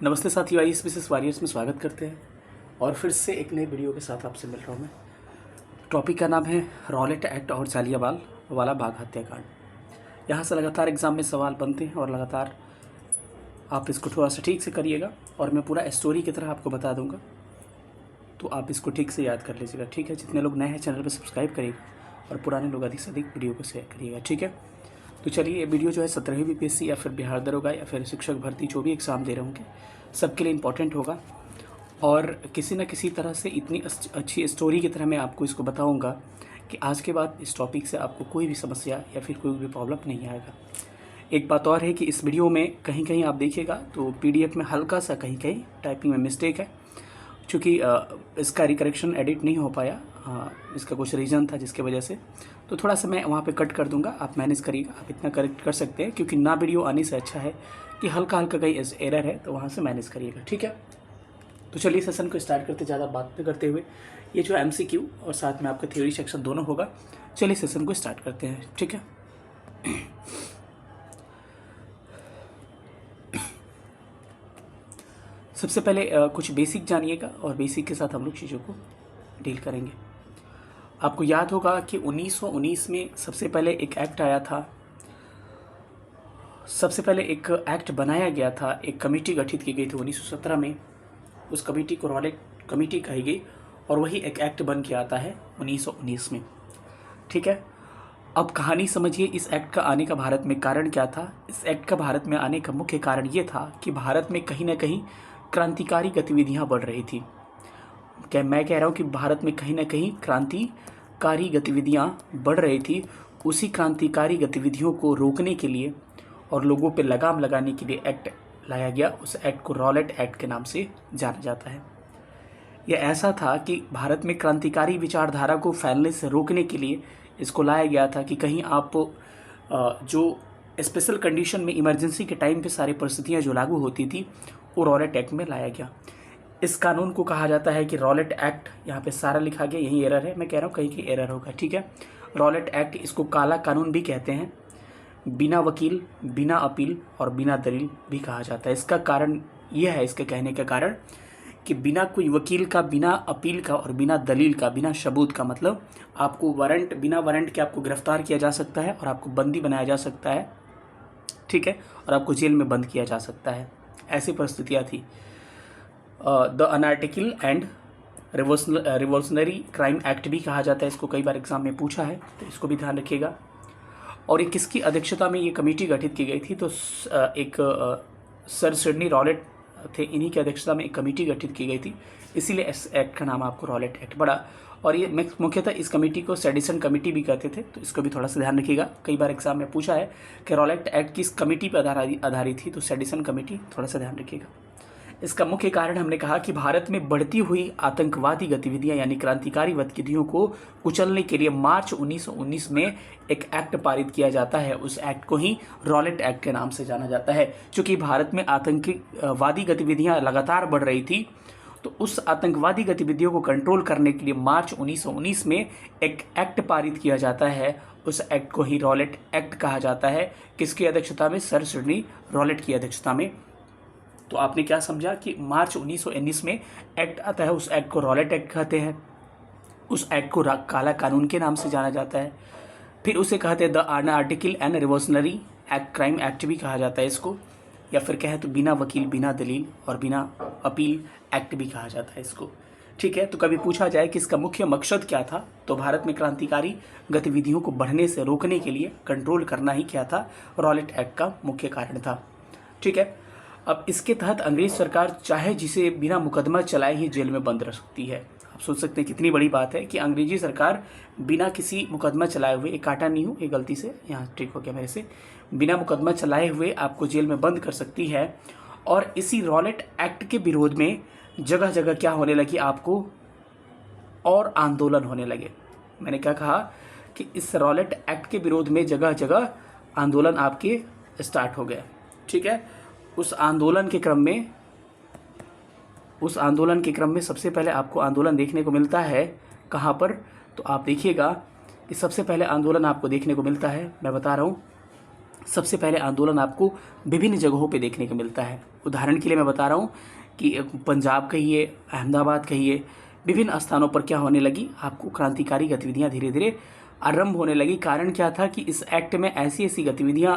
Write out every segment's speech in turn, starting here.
नमस्ते साथियों, आइए स्पेसिस वॉरियर्स में स्वागत करते हैं और फिर से एक नए वीडियो के साथ आपसे मिल रहा हूँ मैं। टॉपिक का नाम है रॉलेट एक्ट और जालियांवाला वाला बाग हत्याकांड। यहाँ से लगातार एग्ज़ाम में सवाल बनते हैं और लगातार आप इसको थोड़ा सा ठीक से करिएगा और मैं पूरा स्टोरी की तरह आपको बता दूँगा, तो आप इसको ठीक से याद कर लीजिएगा। ठीक है, जितने लोग नए हैं चैनल पर सब्सक्राइब करिएगा और पुराने लोग अधिक से अधिक वीडियो को शेयर करिएगा। ठीक है, तो चलिए, ये वीडियो जो है 17वीं बीपीएससी या फिर बिहार दरोगा या फिर शिक्षक भर्ती जो भी एग्ज़ाम दे रहे होंगे सबके लिए इम्पॉर्टेंट होगा और किसी न किसी तरह से इतनी अच्छी स्टोरी की तरह मैं आपको इसको बताऊंगा कि आज के बाद इस टॉपिक से आपको कोई भी समस्या या फिर कोई भी प्रॉब्लम नहीं आएगा। एक बात और है कि इस वीडियो में कहीं कहीं आप देखिएगा तो पीडीएफ में हल्का सा कहीं कहीं टाइपिंग में मिस्टेक है, चूँकि इसका रिकरेक्शन एडिट नहीं हो पाया। इसका कुछ रीज़न था जिसके वजह से, तो थोड़ा सा मैं वहाँ पे कट कर दूंगा, आप मैनेज करिएगा। आप इतना करेक्ट कर सकते हैं क्योंकि ना वीडियो आने से अच्छा है कि हल्का हल्का कहीं एरर है तो वहाँ से मैनेज करिएगा। ठीक है, तो चलिए सेशन को स्टार्ट करते, ज़्यादा बात न करते हुए। ये जो MCQ और साथ में आपका थ्योरी सेक्शन दोनों होगा। चलिए सेशन को स्टार्ट करते हैं। ठीक है, सबसे पहले कुछ बेसिक जानिएगा और बेसिक के साथ हम लोग चीज़ों को डील करेंगे। आपको याद होगा कि 1919 में सबसे पहले एक एक्ट आया था, सबसे पहले एक एक्ट बनाया गया था, एक कमेटी गठित की गई थी 1917 में। उस कमेटी को रॉलेट कमेटी कही गई और वही एक एक्ट बन के आता है 1919 में। ठीक है, अब कहानी समझिए, इस एक्ट का आने का भारत में कारण क्या था। इस एक्ट का भारत में आने का मुख्य कारण ये था कि भारत में कहीं ना कहीं क्रांतिकारी गतिविधियां बढ़ रही थी। मैं कह रहा हूँ कि भारत में कहीं ना कहीं क्रांतिकारी गतिविधियां बढ़ रही थी। उसी क्रांतिकारी गतिविधियों को रोकने के लिए और लोगों पे लगाम लगाने के लिए एक्ट लाया गया। उस एक्ट को रॉलेट एक्ट के नाम से जाना जाता है। यह ऐसा था कि भारत में क्रांतिकारी विचारधारा को फैलने से रोकने के लिए इसको लाया गया था कि कहीं आप जो स्पेशल कंडीशन में इमरजेंसी के टाइम पे सारी परिस्थितियां जो लागू होती थी वो रॉलेट एक्ट में लाया गया। इस कानून को कहा जाता है कि रॉलेट एक्ट। यहाँ पे सारा लिखा गया, यही एरर है, मैं कह रहा हूँ कहीं एरर होगा। ठीक है, रॉलेट एक्ट, इसको काला कानून भी कहते हैं। बिना वकील, बिना अपील और बिना दलील भी कहा जाता है। इसका कारण यह है, इसके कहने का कारण कि बिना कोई वकील का, बिना अपील का और बिना दलील का, बिना सबूत का, मतलब आपको वारंट, बिना वारंट के आपको गिरफ्तार किया जा सकता है और आपको बंदी बनाया जा सकता है। ठीक है, और आपको जेल में बंद किया जा सकता है। ऐसी परिस्थितियाँ थी। The anarchical and revolutionary crime act भी कहा जाता है इसको, कई बार एग्जाम में पूछा है, तो इसको भी ध्यान रखिएगा। और ये किसकी अध्यक्षता में ये कमेटी गठित की गई थी, तो एक सर सिडनी रॉलेट थे, इन्हीं की अध्यक्षता में एक कमेटी गठित की गई थी, इसीलिए इस एक्ट का नाम आपको रॉलेट एक्ट पड़ा। और ये मुख्यतः इस कमेटी को सेडिशन कमेटी भी कहते थे, तो इसको भी थोड़ा सा ध्यान रखिएगा। कई बार एग्जाम में पूछा है कि रॉलेट एक्ट किस कमेटी पर आधारित थी, तो सेडिशन कमेटी, थोड़ा सा ध्यान रखिएगा। इसका मुख्य कारण हमने कहा कि भारत में बढ़ती हुई आतंकवादी गतिविधियां यानी क्रांतिकारी गतिविधियों को कुचलने के लिए मार्च 1919 में एक एक्ट पारित किया जाता है। उस एक्ट को ही रॉलेट एक्ट के नाम से जाना जाता है। चूंकि भारत में आतंकवादी गतिविधियां लगातार बढ़ रही थी, तो उस आतंकवादी गतिविधियों को कंट्रोल करने के लिए मार्च 1919 में एक एक्ट पारित किया जाता है। उस एक्ट को ही रॉलेट एक्ट कहा जाता है। किसकी अध्यक्षता में? सर सिडनी रॉलेट की अध्यक्षता में। तो आपने क्या समझा कि मार्च 1919 में एक्ट आता है, उस एक्ट को रॉलेट एक्ट कहते हैं। उस एक्ट को काला कानून के नाम से जाना जाता है। फिर उसे कहते हैं the anarchical and revolutionary act crime act भी कहा जाता है इसको, या फिर कहें तो बिना वकील, बिना दलील और बिना अपील एक्ट भी कहा जाता है इसको। ठीक है, तो कभी पूछा जाए कि इसका मुख्य मकसद क्या था, तो भारत में क्रांतिकारी गतिविधियों को बढ़ने से रोकने के लिए कंट्रोल करना ही क्या था, रॉलेट एक्ट का मुख्य कारण था। ठीक है, अब इसके तहत अंग्रेज सरकार चाहे जिसे बिना मुकदमा चलाए ही जेल में बंद रख सकती है। आप सोच सकते हैं कितनी बड़ी बात है कि अंग्रेजी सरकार बिना किसी मुकदमा चलाए हुए, एक काटा नहीं हूँ, ये गलती से यहाँ ट्रिक हो गया मेरे से, बिना मुकदमा चलाए हुए आपको जेल में बंद कर सकती है। और इसी रॉलेट एक्ट के विरोध में जगह जगह क्या होने लगी आपको, और आंदोलन होने लगे। मैंने क्या कहा कि इस रॉलेट एक्ट के विरोध में जगह जगह आंदोलन आपके स्टार्ट हो गए। ठीक है, उस आंदोलन के क्रम में सबसे पहले आपको आंदोलन देखने को मिलता है कहाँ पर, तो आप देखिएगा कि सबसे पहले आंदोलन आपको देखने को मिलता है, मैं बता रहा हूँ, सबसे पहले आंदोलन आपको विभिन्न जगहों पे देखने को मिलता है। उदाहरण के लिए मैं बता रहा हूँ कि पंजाब कहिए, अहमदाबाद कहिए, विभिन्न स्थानों पर क्या होने लगी, आपको क्रांतिकारी गतिविधियाँ धीरे धीरे आरंभ होने लगी। कारण क्या था कि इस एक्ट में ऐसी ऐसी गतिविधियाँ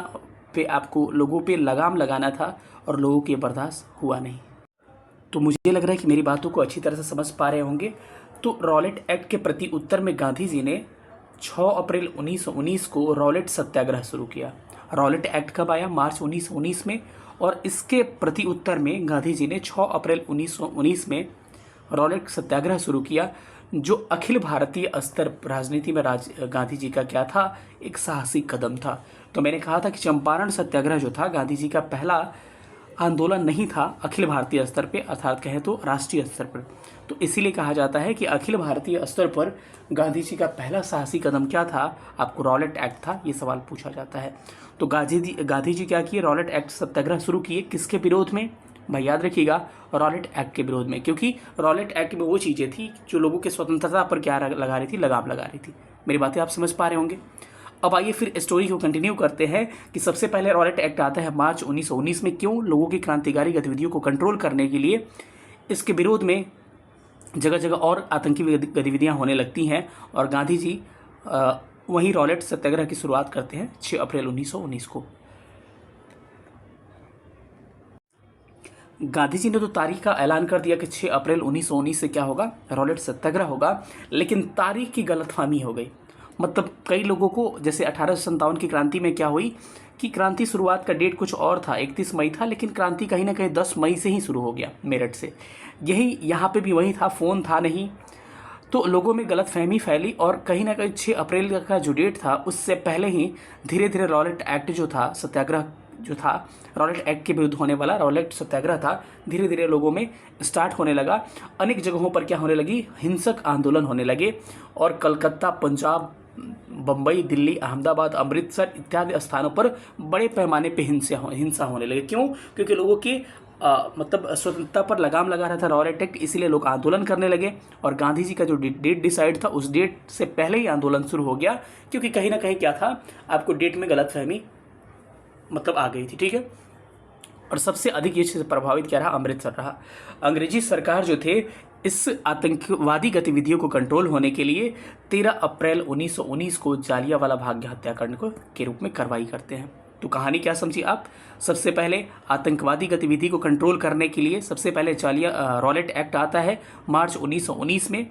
पे आपको लोगों पे लगाम लगाना था और लोगों के बर्दाश्त हुआ नहीं। तो मुझे लग रहा है कि मेरी बातों को अच्छी तरह से समझ पा रहे होंगे। तो रॉलेट एक्ट के प्रति उत्तर में गांधी जी ने 6 अप्रैल 1919 को रॉलेट सत्याग्रह शुरू किया। रॉलेट एक्ट कब आया? मार्च 1919 में। और इसके प्रति उत्तर में गांधी जी ने 6 अप्रैल 1919 में रॉलेट सत्याग्रह शुरू किया, जो अखिल भारतीय स्तर राजनीति में गांधी जी का क्या था, एक साहसिक कदम था। तो मैंने कहा था कि चंपारण सत्याग्रह जो था गांधी जी का पहला आंदोलन नहीं था अखिल भारतीय स्तर पे, अर्थात कहें तो राष्ट्रीय स्तर पर। तो इसीलिए कहा जाता है कि अखिल भारतीय स्तर पर गांधी जी का पहला साहसी कदम क्या था, आपको रॉलेट एक्ट था, ये सवाल पूछा जाता है। तो गांधी जी क्या किए? रॉलेट एक्ट सत्याग्रह शुरू किए। किसके विरोध में? भाई याद रखिएगा, रॉलेट एक्ट के विरोध में, क्योंकि रॉलेट एक्ट में वो चीज़ें थी जो लोगों की स्वतंत्रता पर क्या लगा रही थी, लगाम लगा रही थी। मेरी बातें आप समझ पा रहे होंगे। अब आइए फिर स्टोरी को कंटिन्यू करते हैं कि सबसे पहले रॉलेट एक्ट आता है मार्च 1919 में। क्यों? लोगों की क्रांतिकारी गतिविधियों को कंट्रोल करने के लिए। इसके विरोध में जगह जगह और आतंकी गतिविधियां होने लगती हैं और गांधी जी वहीं रॉलेट सत्याग्रह की शुरुआत करते हैं 6 अप्रैल 1919 को। गांधी जी ने तो तारीख का ऐलान कर दिया कि 6 अप्रैल 1919 से क्या होगा, रॉलेट सत्याग्रह होगा, लेकिन तारीख की गलतफहमी हो गई। मतलब कई लोगों को, जैसे 1857 की क्रांति में क्या हुई कि क्रांति शुरुआत का डेट कुछ और था, 31 मई था, लेकिन क्रांति कहीं ना कहीं 10 मई से ही शुरू हो गया, मेरठ से। यही यहाँ पे भी वही था, फ़ोन था नहीं, तो लोगों में गलतफहमी फैली और कहीं ना कहीं 6 अप्रैल का जो डेट था उससे पहले ही धीरे धीरे रॉलेट एक्ट जो था, सत्याग्रह जो था, रॉलेट एक्ट के विरुद्ध होने वाला रॉलेट सत्याग्रह था, धीरे धीरे लोगों में स्टार्ट होने लगा। अनेक जगहों पर क्या होने लगी, हिंसक आंदोलन होने लगे और कलकत्ता, पंजाब, बम्बई, दिल्ली, अहमदाबाद, अमृतसर इत्यादि स्थानों पर बड़े पैमाने पे हिंसा होने लगे। क्यों? क्योंकि लोगों की मतलब स्वतंत्रता पर लगाम लगा रहा था रॉलेट एक्ट, इसीलिए लोग आंदोलन करने लगे। और गांधी जी का जो डेट डिसाइड था उस डेट से पहले ही आंदोलन शुरू हो गया, क्योंकि कहीं ना कहीं क्या था, आपको डेट में गलतफहमी मतलब आ गई थी। ठीक है। और सबसे अधिक ये चीज़ प्रभावित क्या रहा, अमृतसर रहा। अंग्रेजी सरकार जो थे इस आतंकवादी गतिविधियों को कंट्रोल होने के लिए 13 अप्रैल 1919 को जालियांवाला बाग हत्याकांड के रूप में कार्रवाई करते हैं। तो कहानी क्या समझी आप? सबसे पहले आतंकवादी गतिविधि को कंट्रोल करने के लिए सबसे पहले रॉलेट एक्ट आता है मार्च 1919 में।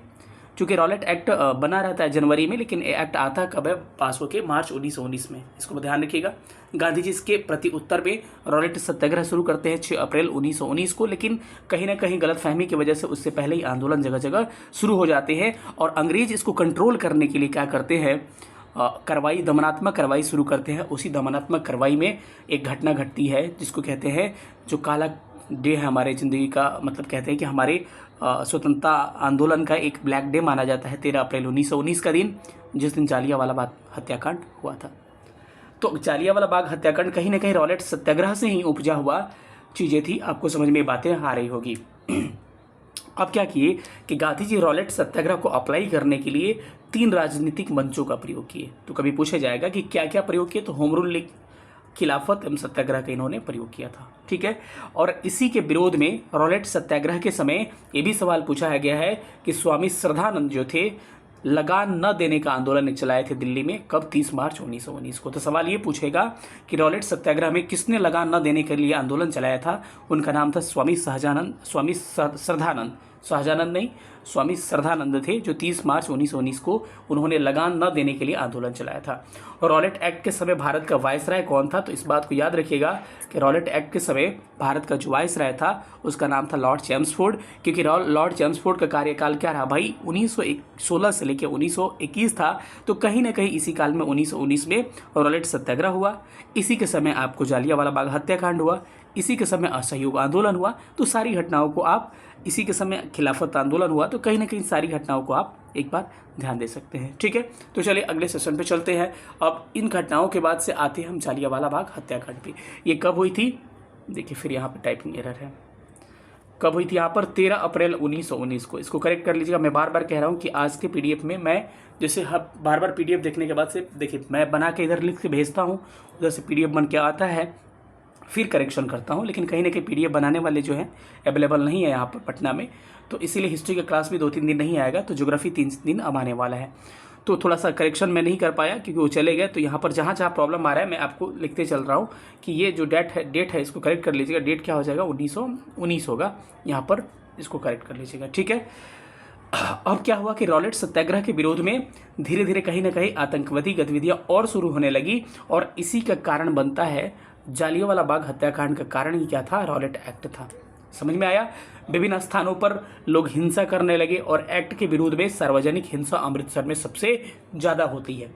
चूँकि रॉलेट एक्ट बना रहता है जनवरी में, लेकिन एक्ट आता कब है, पास होकर मार्च 1919 में। इसको ध्यान रखिएगा। गांधी जी इसके प्रति उत्तर में रॉलेट सत्याग्रह शुरू करते हैं 6 अप्रैल 1919 को, लेकिन कहीं ना कहीं गलतफहमी की वजह से उससे पहले ही आंदोलन जगह जगह शुरू हो जाते हैं। और अंग्रेज इसको कंट्रोल करने के लिए क्या करते हैं, कार्रवाई, दमनात्मक कार्रवाई शुरू करते हैं। उसी दमनात्मक कार्रवाई में एक घटना घटती है जिसको कहते हैं, जो काला डे है हमारे ज़िंदगी का, मतलब कहते हैं कि हमारे स्वतंत्रता आंदोलन का एक ब्लैक डे माना जाता है 13 अप्रैल 1919 का दिन, जिस दिन जालियांवाला बाग हत्याकांड हुआ था। तो जालियांवाला बाग हत्याकांड कहीं ना कहीं रॉलेट सत्याग्रह से ही उपजा हुआ चीज़ें थी। आपको समझ में बातें आ रही होगी। अब क्या किए कि गांधी जी रॉलेट सत्याग्रह को अप्लाई करने के लिए 3 राजनीतिक मंचों का प्रयोग किए। तो कभी पूछा जाएगा कि क्या क्या प्रयोग किए, तो होम रूल लीग, खिलाफत एवं सत्याग्रह का इन्होंने प्रयोग किया था। ठीक है। और इसी के विरोध में रॉलेट सत्याग्रह के समय ये भी सवाल पूछा गया है कि स्वामी श्रद्धानंद जो थे लगान न देने का आंदोलन चलाए थे दिल्ली में, कब, 30 मार्च 1919 को। तो सवाल ये पूछेगा कि रॉलेट सत्याग्रह में किसने लगान न देने के लिए आंदोलन चलाया था। उनका नाम था स्वामी श्रद्धानंद, शाहजानंद नहीं, स्वामी श्रद्धानंद थे, जो 30 मार्च 1919 को उन्होंने लगान न देने के लिए आंदोलन चलाया था। और रॉलेट एक्ट के समय भारत का वायसराय कौन था, तो इस बात को याद रखिएगा कि रॉलेट एक्ट के समय भारत का जो वायसराय था उसका नाम था लॉर्ड चेम्सफोर्ड। क्योंकि लॉर्ड चेम्सफोर्ड का कार्यकाल क्या रहा भाई, 1916 से लेकर 1921 था। तो कहीं ना कहीं इसी काल में 1919 में रॉलेट सत्याग्रह हुआ, इसी के समय आपको जालियांवाला बाग हत्याकांड हुआ, इसी के समय असहयोग आंदोलन हुआ। तो सारी घटनाओं को आप, इसी के समय खिलाफत आंदोलन हुआ, तो कहीं ना कहीं सारी घटनाओं को आप एक बार ध्यान दे सकते हैं। ठीक है। तो चलिए अगले सेशन पे चलते हैं। अब इन घटनाओं के बाद से आते हैं हम जालियांवाला बाग हत्याकांड पे। ये कब हुई थी, देखिए फिर यहाँ पे टाइपिंग एरर है। कब हुई थी यहाँ पर? 13 अप्रैल 1919 को। इसको करेक्ट कर लीजिएगा। मैं बार बार कह रहा हूँ कि आज के पीडीएफ में मैं जैसे बार बार पीडीएफ देखने के बाद से देखिए, मैं बना के इधर लिख के भेजता हूँ, उधर से पीडीएफ बन के आता है, फिर करेक्शन करता हूँ, लेकिन कहीं ना कहीं पीडीएफ बनाने वाले जो हैं अवेलेबल नहीं है यहाँ पर पटना में, तो इसीलिए हिस्ट्री का क्लास भी 2-3 दिन नहीं आएगा, तो ज्योग्राफी 3 दिन अब आने वाला है। तो थोड़ा सा करेक्शन मैं नहीं कर पाया क्योंकि वो चले गए। तो यहाँ पर जहाँ जहाँ प्रॉब्लम आ रहा है मैं आपको लिखते चल रहा हूँ कि ये जो डेट है इसको करेक्ट कर लीजिएगा। डेट क्या हो जाएगा? 1919 होगा, यहाँ पर इसको करेक्ट कर लीजिएगा, ठीक है। अब क्या हुआ कि रॉलेट सत्याग्रह के विरोध में धीरे धीरे कहीं ना कहीं आतंकवादी गतिविधियां और शुरू होने लगी, और इसी का कारण बनता है जालियांवाला बाग हत्याकांड। का कारण ही क्या था? रॉलेट एक्ट था। समझ में आया? विभिन्न स्थानों पर लोग हिंसा करने लगे, और एक्ट के विरोध में सार्वजनिक हिंसा अमृतसर में सबसे ज़्यादा होती है।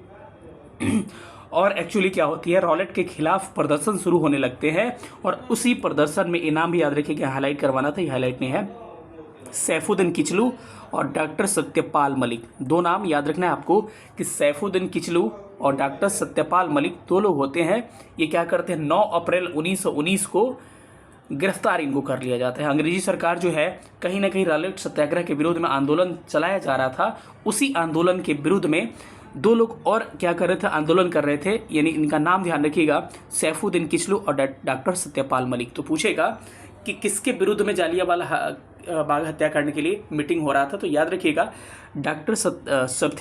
और एक्चुअली क्या होती है, रॉलेट के खिलाफ प्रदर्शन शुरू होने लगते हैं, और उसी प्रदर्शन में इनाम भी याद रखिए, हाईलाइट करवाना था, हाईलाइट नहीं है, सैफुद्दीन किचलू और डॉक्टर सत्यपाल मलिक। दो नाम याद रखना है आपको कि सैफुद्दीन किचलू और डॉक्टर सत्यपाल मलिक दो लोग होते हैं। ये क्या करते हैं? 9 अप्रैल 1919 को गिरफ्तार इनको कर लिया जाता है। अंग्रेजी सरकार जो है कहीं ना कहीं रॉलेट सत्याग्रह के विरोध में आंदोलन चलाया जा रहा था, उसी आंदोलन के विरुद्ध में दो लोग और क्या कर रहे थे? आंदोलन कर रहे थे, यानी इनका नाम ध्यान रखिएगा, सैफुद्दीन किचलू और डॉक्टर सत्यपाल मलिक। तो पूछेगा कि किसके विरुद्ध में जालियांवाला बाग हत्याकांड के लिए मीटिंग हो रहा था? तो याद रखिएगा डॉक्टर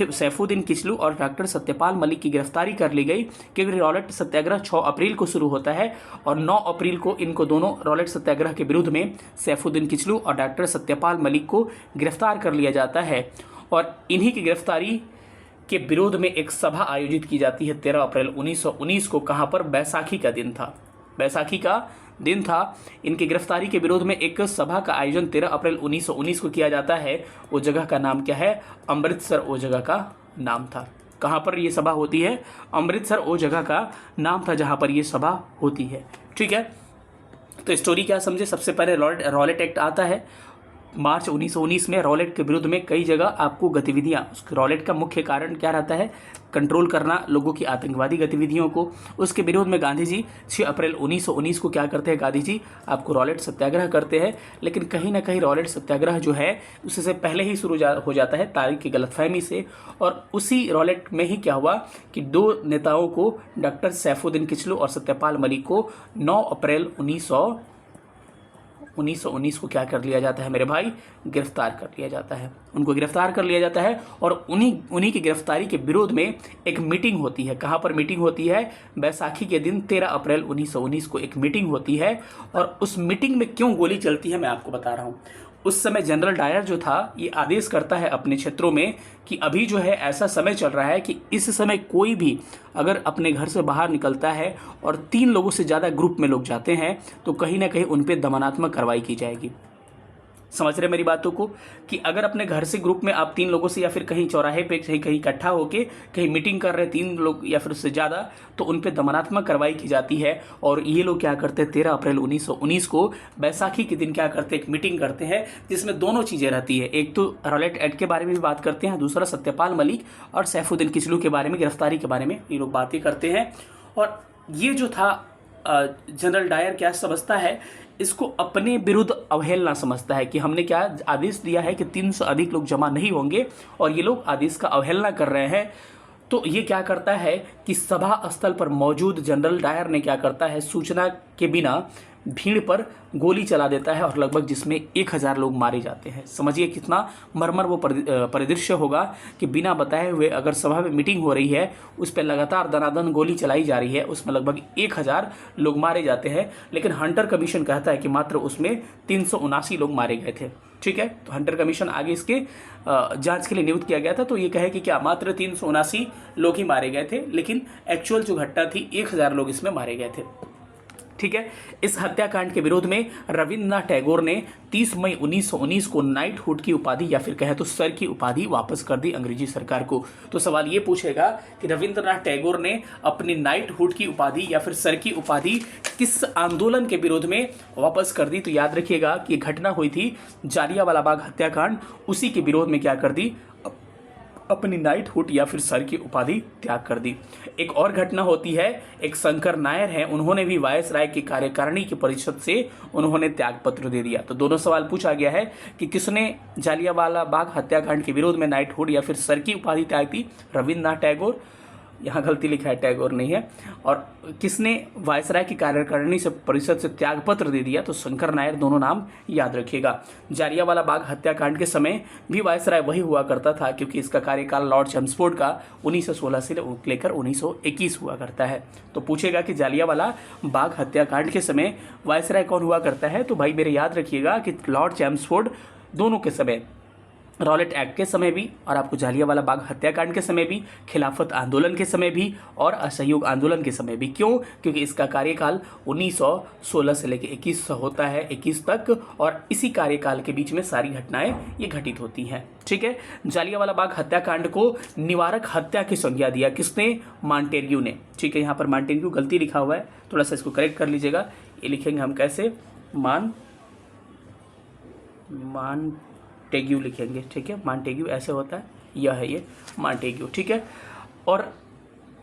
सैफुद्दीन किचलू और डॉक्टर सत्यपाल मलिक की गिरफ्तारी कर ली गई, क्योंकि रॉलेट सत्याग्रह 6 अप्रैल को शुरू होता है, और 9 अप्रैल को इनको दोनों रॉलेट सत्याग्रह के विरुद्ध में सैफुद्दीन किचलू और डॉक्टर सत्यपाल मलिक को गिरफ्तार कर लिया जाता है। और इन्हीं की गिरफ्तारी के विरोध में एक सभा आयोजित की जाती है 13 अप्रैल 1919 को। कहाँ पर? बैसाखी का दिन था, बैसाखी का दिन था। इनकी गिरफ्तारी के विरोध में एक सभा का आयोजन 13 अप्रैल 1919 को किया जाता है। वो जगह का नाम क्या है? अमृतसर वो जगह का नाम था। कहाँ पर ये सभा होती है? अमृतसर वो जगह का नाम था जहाँ पर ये सभा होती है, ठीक है। तो स्टोरी क्या समझे? सबसे पहले रॉलेट एक्ट आता है मार्च 1919 में। रॉलेट के विरुद्ध में कई जगह आपको गतिविधियां, रॉलेट का मुख्य कारण क्या रहता है? कंट्रोल करना लोगों की आतंकवादी गतिविधियों को। उसके विरोध में गांधी जी 6 अप्रैल 1919 को क्या करते हैं? गांधी जी आपको रॉलेट सत्याग्रह करते हैं, लेकिन कहीं ना कहीं रॉलेट सत्याग्रह जो है उससे पहले ही शुरू हो जाता है तारीख की गलतफहमी से। और उसी रॉलेट में ही क्या हुआ कि दो नेताओं को, डॉक्टर सैफुद्दीन किचलू और सत्यपाल मलिक को 9 अप्रैल 1919 को क्या कर लिया जाता है मेरे भाई? गिरफ्तार कर लिया जाता है। उनको गिरफ्तार कर लिया जाता है, और उन्हीं की गिरफ्तारी के विरोध में एक मीटिंग होती है। कहाँ पर मीटिंग होती है? बैसाखी के दिन 13 अप्रैल 1919 को एक मीटिंग होती है। और उस मीटिंग में क्यों गोली चलती है मैं आपको बता रहा हूँ। उस समय जनरल डायर जो था ये आदेश करता है अपने क्षेत्रों में कि अभी जो है ऐसा समय चल रहा है कि इस समय कोई भी अगर अपने घर से बाहर निकलता है और 3 लोगों से ज़्यादा ग्रुप में लोग जाते हैं तो कहीं ना कहीं उन पर दमनात्मक कार्रवाई की जाएगी। समझ रहे मेरी बातों को कि अगर अपने घर से ग्रुप में आप 3 लोगों से या फिर कहीं चौराहे पे कहीं इकट्ठा होके कहीं मीटिंग कर रहे 3 लोग या फिर उससे ज़्यादा, तो उन पे दमनात्मक कार्रवाई की जाती है। और ये लोग क्या करते हैं? 13 अप्रैल 1919 को बैसाखी के दिन क्या करते हैं? एक मीटिंग करते हैं जिसमें दोनों चीज़ें रहती है। एक तो रॉलेट एक्ट के बारे में भी बात करते हैं, दूसरा सत्यपाल मलिक और सैफुद्दीन किचलू के बारे में, गिरफ्तारी के बारे में ये लोग बातें करते हैं। और ये जो था जनरल डायर क्या समझता है? इसको अपने विरुद्ध अवहेलना समझता है कि हमने क्या आदेश दिया है कि 300 से अधिक लोग जमा नहीं होंगे और ये लोग आदेश का अवहेलना कर रहे हैं। तो ये क्या करता है कि सभा स्थल पर मौजूद जनरल डायर ने क्या करता है? सूचना के बिना भीड़ पर गोली चला देता है और लगभग जिसमें 1000 लोग मारे जाते हैं। समझिए कितना मर्मर वो परिदृश्य होगा कि बिना बताए हुए अगर सभा में मीटिंग हो रही है उस पर लगातार दनादन गोली चलाई जा रही है, उसमें लगभग 1000 लोग मारे जाते हैं। लेकिन हंटर कमीशन कहता है कि मात्र उसमें 379 लोग मारे गए थे। ठीक है, तो हंटर कमीशन आगे इसके जांच के लिए नियुक्त किया गया था। तो ये कहे कि क्या मात्र 379 लोग ही मारे गए थे, लेकिन एक्चुअल जो घटना थी 1000 लोग इसमें मारे गए थे। ठीक है, इस हत्याकांड के विरोध में रविंद्रनाथ टैगोर ने 30 मई 1919 को नाइटहुड की उपाधि या फिर कहें तो सर की उपाधि वापस कर दी अंग्रेजी सरकार को। तो सवाल ये पूछेगा कि रविंद्रनाथ टैगोर ने अपनी नाइटहुड की उपाधि या फिर सर की उपाधि किस आंदोलन के विरोध में वापस कर दी? तो याद रखिएगा कि घटना हुई थी जालियांवाला बाग हत्याकांड, उसी के विरोध में क्या कर दी? अपनी नाइटहुड या फिर सर की उपाधि त्याग कर दी। एक और घटना होती है, एक शंकर नायर है, उन्होंने भी वायसराय की कार्यकारिणी की परिषद से उन्होंने त्याग पत्र दे दिया। तो दोनों सवाल पूछा गया है कि किसने जालियांवाला बाग हत्याकांड के विरोध में नाइटहुड या फिर सर की उपाधि त्याग दी? रविन्द्रनाथ टैगोर, यहाँ गलती लिखा है, टैगोर नहीं है। और किसने वायसराय की कार्यकारिणी से परिषद से त्याग पत्र दे दिया? तो शंकर नायर। दोनों नाम याद रखिएगा। जालियांवाला बाग हत्याकांड के समय भी वायसराय वही हुआ करता था, क्योंकि इसका कार्यकाल लॉर्ड चैम्सफोर्ड का 1916 से लेकर 1921 हुआ करता है। तो पूछेगा कि जालियांवाला बाग हत्याकांड के समय वायसराय कौन हुआ करता है? तो भाई मेरे याद रखिएगा कि लॉर्ड चैम्सफोर्ड दोनों के समय, रॉलेट एक्ट के समय भी और आपको जालियांवाला बाग हत्याकांड के समय भी, खिलाफत आंदोलन के समय भी और असहयोग आंदोलन के समय भी। क्यों? क्योंकि इसका कार्यकाल 1916 से लेकर 21 होता है, 21 तक, और इसी कार्यकाल के बीच में सारी घटनाएं ये घटित होती हैं। ठीक है। जालियांवाला बाग हत्याकांड को निवारक हत्या की संज्ञा दिया किसने? मॉन्टेग्यू ने। ठीक है, यहाँ पर मॉन्टेग्यू गलती लिखा हुआ है, थोड़ा सा इसको करेक्ट कर लीजिएगा। ये लिखेंगे हम कैसे? मॉन्टेग्यू लिखेंगे। ठीक है, मॉन्टेग्यू ऐसे होता है, यह है ये मॉन्टेग्यू। ठीक है। और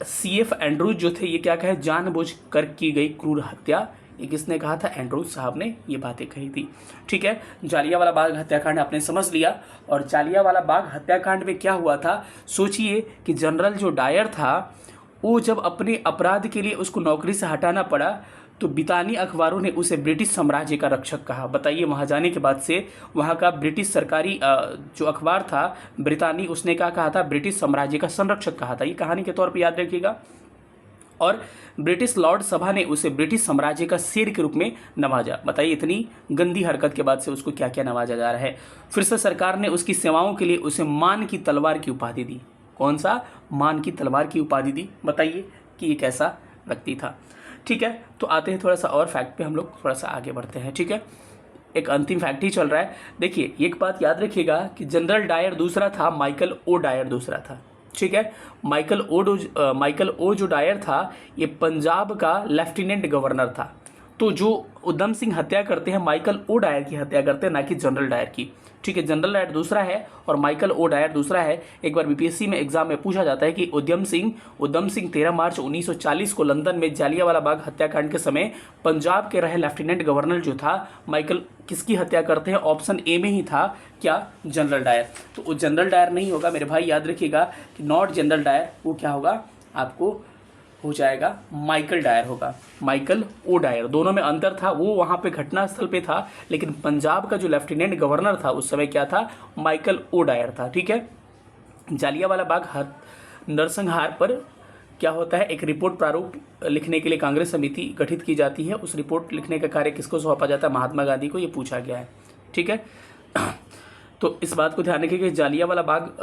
CF एंड्रूज जो थे, ये क्या कहे? जानबूझकर की गई क्रूर हत्या। ये किसने कहा था? एंड्रूज साहब ने ये बातें कही थी। ठीक है। जालियांवाला बाग हत्याकांड आपने समझ लिया। और जालियांवाला बाग हत्याकांड में क्या हुआ था? सोचिए कि जनरल जो डायर था, वो जब अपने अपराध के लिए उसको नौकरी से हटाना पड़ा, तो ब्रितानी अखबारों ने उसे ब्रिटिश साम्राज्य का रक्षक कहा। बताइए, वहाँ जाने के बाद से वहाँ का ब्रिटिश सरकारी जो अखबार था ब्रितानी, उसने क्या कहा था? ब्रिटिश साम्राज्य का संरक्षक कहा था। ये कहानी के तौर पर याद रखिएगा। और ब्रिटिश लॉर्ड सभा ने उसे ब्रिटिश साम्राज्य का शेर के रूप में नवाजा। बताइए, इतनी गंदी हरकत के बाद से उसको क्या क्या नवाजा जा रहा है। फिर से सरकार ने उसकी सेवाओं के लिए उसे मान की तलवार की उपाधि दी। कौन सा? मान की तलवार की उपाधि दी। बताइए कि ये कैसा व्यक्ति था। ठीक है। तो आते हैं थोड़ा सा और फैक्ट पे, हम लोग थोड़ा सा आगे बढ़ते हैं। ठीक है, एक अंतिम फैक्ट ही चल रहा है। देखिए, एक बात याद रखिएगा कि जनरल डायर दूसरा था, माइकल ओ डायर दूसरा था। ठीक है। माइकल ओ जो डायर था, ये पंजाब का लेफ्टिनेंट गवर्नर था। तो जो उधम सिंह हत्या करते हैं, माइकल ओ डायर की हत्या करते हैं, ना कि जनरल डायर की। ठीक है, जनरल डायर दूसरा है और माइकल ओ डायर दूसरा है। एक बार BPSC में एग्जाम में पूछा जाता है कि उधम सिंह 13 मार्च 1940 को लंदन में जालियांवाला बाग हत्याकांड के समय पंजाब के रहे लेफ्टिनेंट गवर्नर जो था माइकल, किसकी हत्या करते हैं? ऑप्शन ए में ही था क्या? General Dyer. तो वो जनरल डायर नहीं होगा मेरे भाई, याद रखिएगा कि नॉट जनरल डायर, वो क्या होगा? आपको हो जाएगा माइकल डायर होगा, माइकल ओ डायर। दोनों में अंतर था, वो वहाँ पे घटनास्थल पे था, लेकिन पंजाब का जो लेफ्टिनेंट गवर्नर था उस समय क्या था? माइकल ओ डायर था। ठीक है। जालियांवाला बाग नरसंहार पर क्या होता है? एक रिपोर्ट प्रारूप लिखने के लिए कांग्रेस समिति गठित की जाती है। उस रिपोर्ट लिखने का कार्य किसको सौंपा जाता है? महात्मा गांधी को। ये पूछा गया है। ठीक है। तो इस बात को ध्यान रखिए कि जालियांवाला बाग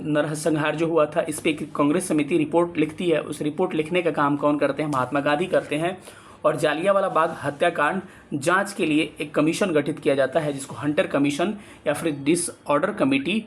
नरसंहार जो हुआ था, इस पे एक कांग्रेस समिति रिपोर्ट लिखती है। उस रिपोर्ट लिखने का काम कौन करते हैं? महात्मा गांधी करते हैं। और जालियांवाला बाग हत्याकांड जांच के लिए एक कमीशन गठित किया जाता है, जिसको हंटर कमीशन या फिर डिसऑर्डर कमेटी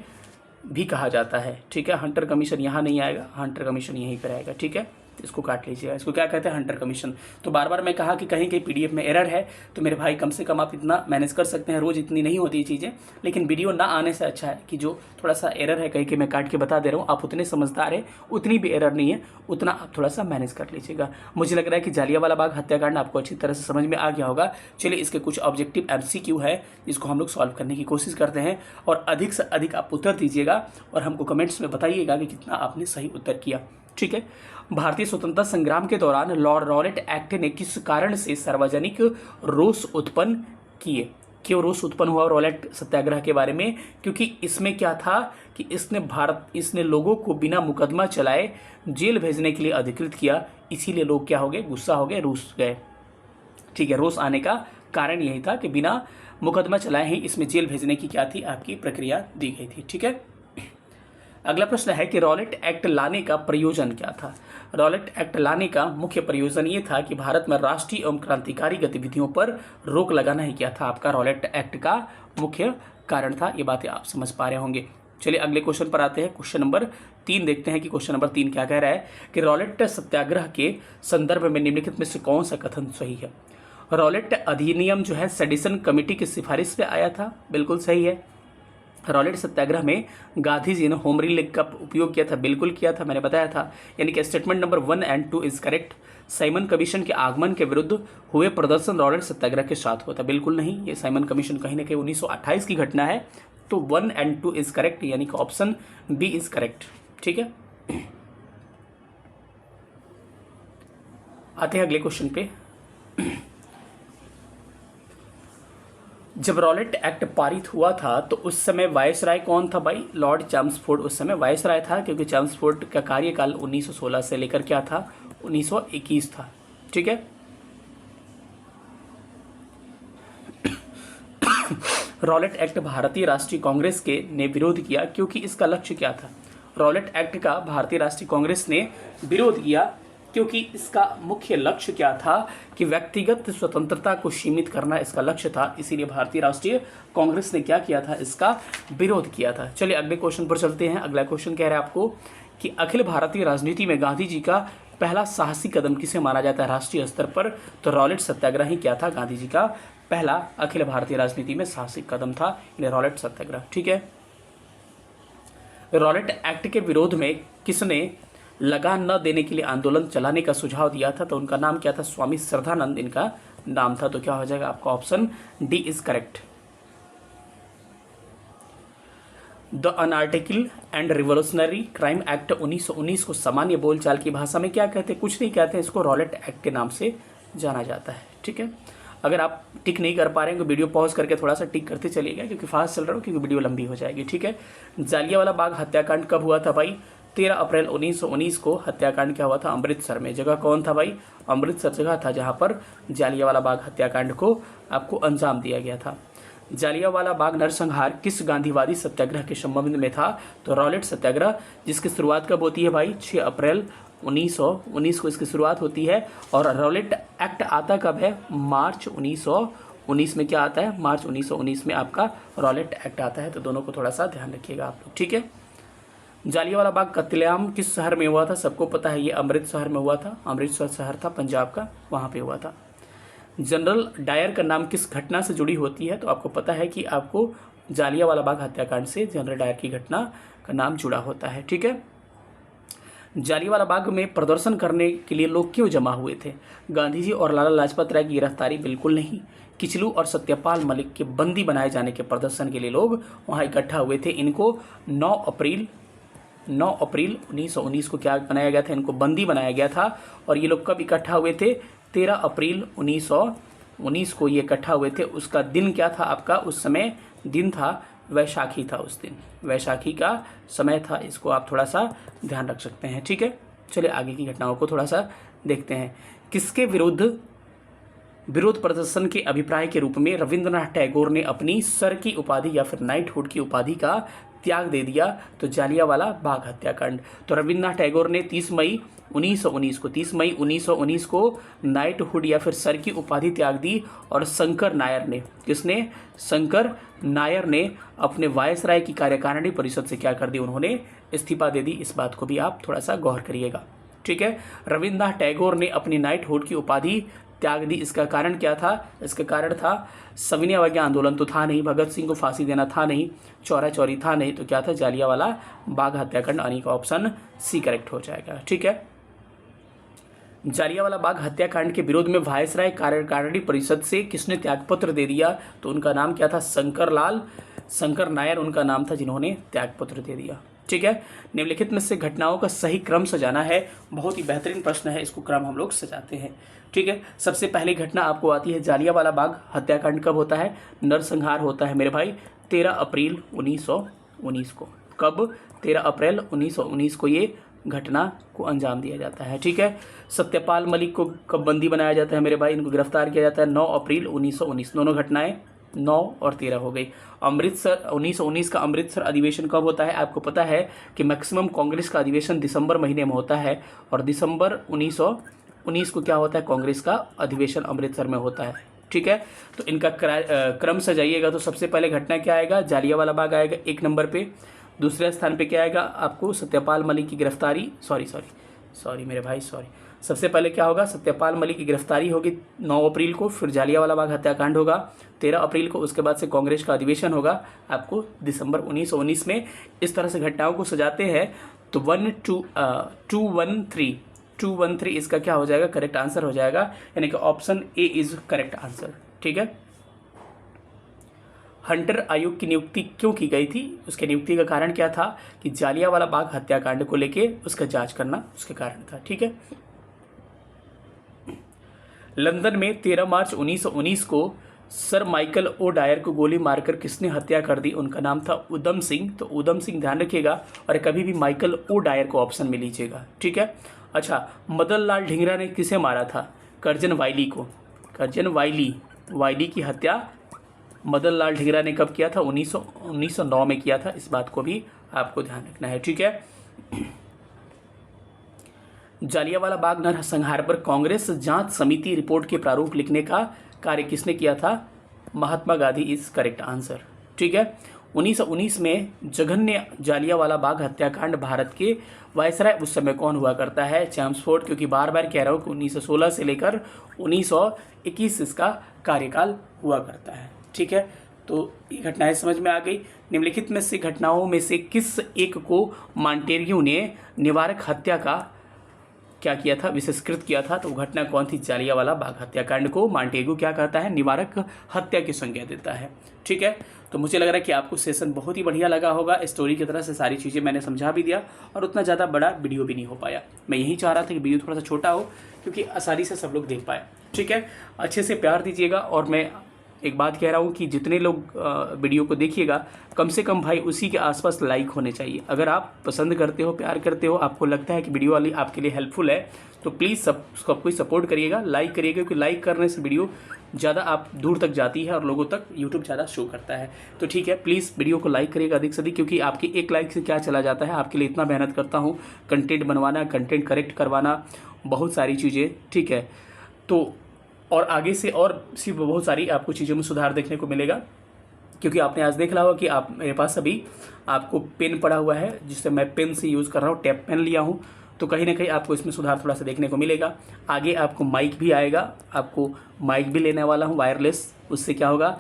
भी कहा जाता है। ठीक है। हंटर कमीशन यहाँ नहीं आएगा, हंटर कमीशन यहीं पर आएगा। ठीक है, इसको काट लीजिएगा। इसको क्या कहते हैं? Hunter commission. तो बार बार मैं कहा कि कहीं कहीं PDF में एरर है, तो मेरे भाई कम से कम आप इतना मैनेज कर सकते हैं। रोज इतनी नहीं होती चीज़ें, लेकिन वीडियो ना आने से अच्छा है कि जो थोड़ा सा एरर है कहीं कहीं मैं काट के बता दे रहा हूँ। आप उतने समझदार हैं, उतनी भी एरर नहीं है, उतना आप थोड़ा सा मैनेज कर लीजिएगा। मुझे लग रहा है कि जालियांवाला बाग हत्याकांड आपको अच्छी तरह से समझ में आ गया होगा। चलिए, इसके कुछ ऑब्जेक्टिव MCQ है, जिसको हम लोग सॉल्व करने की कोशिश करते हैं, और अधिक से अधिक आप उत्तर दीजिएगा और हमको कमेंट्स में बताइएगा कि कितना आपने सही उत्तर किया। ठीक है। भारतीय स्वतंत्रता संग्राम के दौरान लॉर्ड रॉलेट एक्ट ने किस कारण से सार्वजनिक रोष उत्पन्न किए? क्यों रोष उत्पन्न हुआ रॉलेट सत्याग्रह के बारे में? क्योंकि इसमें क्या था कि इसने लोगों को बिना मुकदमा चलाए जेल भेजने के लिए अधिकृत किया। इसीलिए लोग क्या हो गए? गुस्सा हो गए, रूस गए। ठीक है। रोष आने का कारण यही था कि बिना मुकदमा चलाए ही इसमें जेल भेजने की क्या थी? आपकी प्रक्रिया दी गई थी। ठीक है। अगला प्रश्न है कि रॉलेट एक्ट लाने का प्रयोजन क्या था? रॉलेट एक्ट लाने का मुख्य प्रयोजन ये था कि भारत में राष्ट्रीय एवं क्रांतिकारी गतिविधियों पर रोक लगाना ही क्या था? आपका रॉलेट एक्ट का मुख्य कारण था। ये बातें आप समझ पा रहे होंगे। चलिए अगले क्वेश्चन पर आते हैं। क्वेश्चन नंबर 3 देखते हैं कि क्वेश्चन नंबर 3 क्या कह रहा है कि रॉलेट सत्याग्रह के संदर्भ में निम्नलिखित में से कौन सा कथन सही है? रॉलेट अधिनियम जो है सेडिशन कमेटी की सिफारिश पे आया था, बिल्कुल सही है। रॉलेट सत्याग्रह में गांधी जी ने होम रूल का उपयोग किया था? बिल्कुल किया था, मैंने बताया था। यानी कि स्टेटमेंट नंबर 1 और 2 इज करेक्ट। साइमन कमीशन के आगमन के विरुद्ध हुए प्रदर्शन रॉलेट सत्याग्रह के साथ हुआ था? बिल्कुल नहीं, ये साइमन कमीशन कहीं ना कहीं 1928 की घटना है। तो 1 और 2 इज करेक्ट, यानी कि ऑप्शन बी इज करेक्ट। ठीक है, आते हैं अगले क्वेश्चन पे। जब रॉलेट एक्ट पारित हुआ था तो उस समय वायसराय कौन था भाई? लॉर्ड चैम्सफोर्ड उस समय वायसराय था, क्योंकि चैम्सफोर्ड का कार्यकाल 1916 से लेकर क्या था? 1921 था। ठीक है, रॉलेट एक्ट भारतीय राष्ट्रीय कांग्रेस के ने विरोध किया, क्योंकि इसका लक्ष्य क्या था? रॉलेट एक्ट का भारतीय राष्ट्रीय कांग्रेस ने विरोध किया क्योंकि इसका मुख्य लक्ष्य क्या था? कि व्यक्तिगत स्वतंत्रता को सीमित करना इसका लक्ष्य था। इसीलिए भारतीय राष्ट्रीय कांग्रेस ने क्या किया था? इसका विरोध किया था। चलिए अगले क्वेश्चन पर चलते हैं। अगला क्वेश्चन कह रहा है आपको कि अखिल भारतीय राजनीति में गांधी जी का पहला साहसी कदम किसे माना जाता है राष्ट्रीय स्तर पर? तो रॉलेट सत्याग्रह ही क्या था? गांधी जी का पहला अखिल भारतीय राजनीति में साहसिक कदम था, रॉलेट सत्याग्रह। ठीक है, रॉलेट एक्ट के विरोध में किसने लगान न देने के लिए आंदोलन चलाने का सुझाव दिया था? तो उनका नाम क्या था? स्वामी श्रद्धानंद इनका नाम था। तो क्या हो जाएगा आपका? Option D is correct. The anarchical and revolutionary crime act 1919 को सामान्य बोलचाल की भाषा में क्या कहते हैं? कुछ नहीं कहते हैं, इसको रॉलेट एक्ट के नाम से जाना जाता है। ठीक है, अगर आप टिक नहीं कर पा रहे हैं तो वीडियो पॉज करके थोड़ा सा टिक करते चलिएगा, क्योंकि फास्ट चल रहा हूँ, क्योंकि वीडियो लंबी हो जाएगी। ठीक है, जालियांवाला बाग हत्याकांड कब हुआ था भाई? 13 अप्रैल 1919 को हत्याकांड क्या हुआ था? अमृतसर में। जगह कौन था भाई? अमृतसर जगह था जहां पर जालियांवाला बाग हत्याकांड को आपको अंजाम दिया गया था। जालियांवाला बाग नरसंहार किस गांधीवादी सत्याग्रह के संबंध में था? तो रॉलेट सत्याग्रह, जिसकी शुरुआत कब होती है भाई? 6 अप्रैल 1919 को इसकी शुरुआत होती है। और रॉलेट एक्ट आता कब है? मार्च 1919 में क्या आता है? मार्च 1919 में आपका रॉलेट एक्ट आता है। तो दोनों को थोड़ा सा ध्यान रखिएगा आप लोग। ठीक है, जालियांवाला बाग कत्लेआम किस शहर में हुआ था? सबको पता है, ये अमृतसर में हुआ था। अमृतसर शहर था पंजाब का, वहां पे हुआ था। जनरल डायर का नाम किस घटना से जुड़ी होती है? तो आपको पता है कि आपको जालियांवाला बाग हत्याकांड से जनरल डायर की घटना का नाम जुड़ा होता है। ठीक है, जालियांवाला बाग में प्रदर्शन करने के लिए लोग क्यों जमा हुए थे? गांधी जी और लाला लाजपत राय की गिरफ्तारी? बिल्कुल नहीं। किचलू और सत्यपाल मलिक के बंदी बनाए जाने के प्रदर्शन के लिए लोग वहां इकट्ठा हुए थे। इनको 9 अप्रैल 1919 को क्या बनाया गया था? इनको बंदी बनाया गया था। और ये लोग कब इकट्ठा हुए थे? 13 अप्रैल 1919 को ये इकट्ठा हुए थे। उसका दिन क्या था आपका? उस समय दिन था वैशाखी था, उस दिन वैशाखी का समय था। इसको आप थोड़ा सा ध्यान रख सकते हैं। ठीक है, चलिए आगे की घटनाओं को थोड़ा सा देखते हैं। किसके विरोध प्रदर्शन के अभिप्राय के रूप में रविंद्रनाथ टैगोर ने अपनी सर की उपाधि या फिर नाइटहुड की उपाधि का त्याग दे दिया? तो जालियांवाला बाग हत्याकांड। तो रविंद्रनाथ टैगोर ने 30 मई 1919 को नाइटहुड या फिर सर की उपाधि त्याग दी। और शंकर नायर ने अपने वायसराय की कार्यकारिणी परिषद से क्या कर दी? उन्होंने इस्तीफा दे दी। इस बात को भी आप थोड़ा सा गौर करिएगा। ठीक है, रविंद्रनाथ टैगोर ने अपनी नाइटहुड की उपाधि त्याग दी। इसका कारण क्या था? इसका कारण था सविनय अवज्ञा आंदोलन तो था नहीं, भगत सिंह को फांसी देना था नहीं, चौरा चौरी था नहीं। तो क्या था? जालियांवाला बाग हत्याकांड, यानी का ऑप्शन सी करेक्ट हो जाएगा। ठीक है, जालियांवाला बाग हत्याकांड के विरोध में वायसराय कार्यकारिणी परिषद से किसने त्यागपत्र दे दिया? तो उनका नाम क्या था? शंकर नायर उनका नाम था, जिन्होंने त्यागपत्र दे दिया। ठीक है, निम्नलिखित में से घटनाओं का सही क्रम सजाना है। बहुत ही बेहतरीन प्रश्न है, इसको क्रम हम लोग सजाते हैं। ठीक है, सबसे पहली घटना आपको आती है जालियांवाला बाग हत्याकांड कब होता है? नरसंहार होता है मेरे भाई 13 अप्रैल 1919 को। कब? 13 अप्रैल 1919 को ये घटना को अंजाम दिया जाता है। ठीक है, सत्यपाल मलिक को कब बंदी बनाया जाता है मेरे भाई? इनको गिरफ्तार किया जाता है 9 अप्रैल 1919। दोनों घटनाएं 9 और 13 हो गई। अमृतसर 1919 का अमृतसर अधिवेशन कब होता है? आपको पता है कि मैक्सिमम कांग्रेस का अधिवेशन दिसंबर महीने में होता है। और दिसंबर 1919 को क्या होता है? कांग्रेस का अधिवेशन अमृतसर में होता है। ठीक है, तो इनका क्रम सजाइएगा। तो सबसे पहले घटना क्या आएगा? जालियांवाला बाग आएगा 1 नंबर पे। दूसरे स्थान पे क्या आएगा? आपको सत्यपाल मलिक की गिरफ्तारी, सॉरी मेरे भाई, सबसे पहले क्या होगा, सत्यपाल मलिक की गिरफ्तारी होगी 9 अप्रैल को, फिर जालियांवाला बाग हत्याकांड होगा 13 अप्रैल को, उसके बाद से कांग्रेस का अधिवेशन होगा आपको दिसंबर 1919 में। इस तरह से घटनाओं को सजाते हैं तो 213 इसका क्या हो जाएगा, करेक्ट आंसर हो जाएगा, यानी कि option A is correct answer. ठीक है। हंटर आयोग की नियुक्ति क्यों की गई थी, उसके नियुक्ति का कारण क्या था कि जालियांवाला बाग हत्याकांड को लेके उसका जांच करना उसके कारण था। ठीक है। लंदन में 13 मार्च 1919 को सर माइकल ओ डायर को गोली मारकर किसने हत्या कर दी, उनका नाम था उधम सिंह। तो उधम सिंह ध्यान रखिएगा, और कभी भी माइकल ओ डायर को ऑप्शन में लीजिएगा। ठीक है। अच्छा, मदन लाल ढींगरा ने किसे मारा था, कर्जन वाइली को। कर्जन वाइली की हत्या मदन लाल ढींगरा ने कब किया था, 1909 में किया था। इस बात को भी आपको ध्यान रखना है। ठीक है। जालियांवाला बाग नरसंहार पर कांग्रेस जांच समिति रिपोर्ट के प्रारूप लिखने का कार्य किसने किया था, Mahatma Gandhi is correct answer. ठीक है। 1919 में जघन्य जालियांवाला बाग हत्याकांड भारत के वायसराय उस समय कौन हुआ करता है, चैम्सफोर्ड, क्योंकि बार बार कह रहा हूँ कि 1916 से लेकर 1921 इसका कार्यकाल हुआ करता है। ठीक है। तो ये घटनाएं समझ में आ गई। निम्नलिखित में से घटनाओं में से किस एक को मॉन्टेग्यू ने निवारक हत्या का क्या किया था, विशेषकृत किया था, तो वो घटना कौन थी, जालियांवाला बाग हत्याकांड को मॉन्टेग्यू क्या करता है, निवारक हत्या की संज्ञा देता है। ठीक है। तो मुझे लग रहा है कि आपको सेशन बहुत ही बढ़िया लगा होगा। स्टोरी की तरह से सारी चीज़ें मैंने समझा भी दिया, और उतना ज़्यादा बड़ा वीडियो भी नहीं हो पाया। मैं यही चाह रहा था कि वीडियो थोड़ा सा छोटा हो, क्योंकि आसानी से सब लोग देख पाए। ठीक है। अच्छे से प्यार दीजिएगा, और मैं एक बात कह रहा हूँ कि जितने लोग वीडियो को देखिएगा, कम से कम भाई उसी के आसपास लाइक होने चाहिए। अगर आप पसंद करते हो, प्यार करते हो, आपको लगता है कि वीडियो वाली आपके लिए हेल्पफुल है, तो प्लीज़ सब कोई सपोर्ट करिएगा, लाइक करिएगा, क्योंकि लाइक करने से वीडियो ज़्यादा आप दूर तक जाती है और लोगों तक यूट्यूब ज़्यादा शो करता है। तो ठीक है, प्लीज़ वीडियो को लाइक करिएगा अधिक से अधिक, क्योंकि आपकी एक लाइक से क्या चला जाता है, आपके लिए इतना मेहनत करता हूँ, कंटेंट बनवाना, कंटेंट करेक्ट करवाना, बहुत सारी चीज़ें। ठीक है। तो और आगे से और सिर्फ बहुत सारी आपको चीज़ों में सुधार देखने को मिलेगा, क्योंकि आपने आज देख रहा होगा कि आप मेरे पास अभी आपको पेन पड़ा हुआ है, जिससे मैं पेन से यूज़ कर रहा हूँ, टैप पेन लिया हूँ। तो कहीं ना कहीं आपको इसमें सुधार थोड़ा सा देखने को मिलेगा। आगे आपको माइक भी आएगा, आपको माइक भी लेने वाला हूँ वायरलेस। उससे क्या होगा,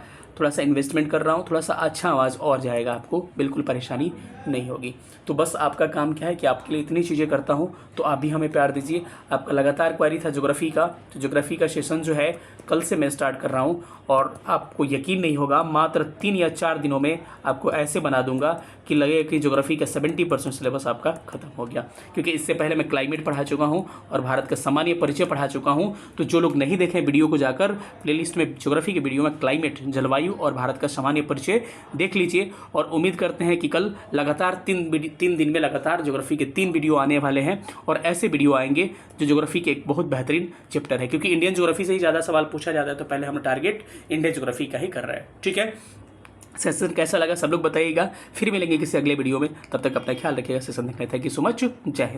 थोड़ा सा इन्वेस्टमेंट कर रहा हूँ, थोड़ा सा अच्छा आवाज़ और जाएगा, आपको बिल्कुल परेशानी नहीं होगी। तो बस आपका काम क्या है कि आपके लिए इतनी चीज़ें करता हूँ, तो आप भी हमें प्यार दीजिए। आपका लगातार क्वेरी था ज्योग्राफी का, तो ज्योग्राफी का सेशन जो है कल से मैं स्टार्ट कर रहा हूँ, और आपको यकीन नहीं होगा, मात्र 3 या 4 दिनों में आपको ऐसे बना दूंगा कि लगेगा कि ज्योग्राफी का 70% सिलेबस आपका खत्म हो गया। क्योंकि इससे पहले मैं क्लाइमेट पढ़ा चुका हूँ और भारत का सामान्य परिचय पढ़ा चुका हूँ। तो जो लोग नहीं देखें वीडियो को, जाकर प्लेलिस्ट में ज्योग्राफी के वीडियो में क्लाइमेट, जलवायु और भारत का सामान्य परिचय देख लीजिए। और उम्मीद करते हैं कि कल लगातार 3 दिन में लगातार ज्योग्राफी के 3 वीडियो आने वाले हैं, और ऐसे वीडियो आएंगे जो ज्योग्राफी के एक बहुत बेहतरीन चैप्टर है, क्योंकि इंडियन ज्योग्राफी से ही ज़्यादा सवाल पूछा जाता है, तो पहले हम टारगेट इंडियन ज्योग्राफी का ही कर रहे हैं। ठीक है। सेशन कैसा लगा सब लोग बताइएगा। फिर मिलेंगे किसी अगले वीडियो में, तब तक अपना ख्याल रखिएगा। सेशन देखने, थैंक यू सो मच, जय हिंद।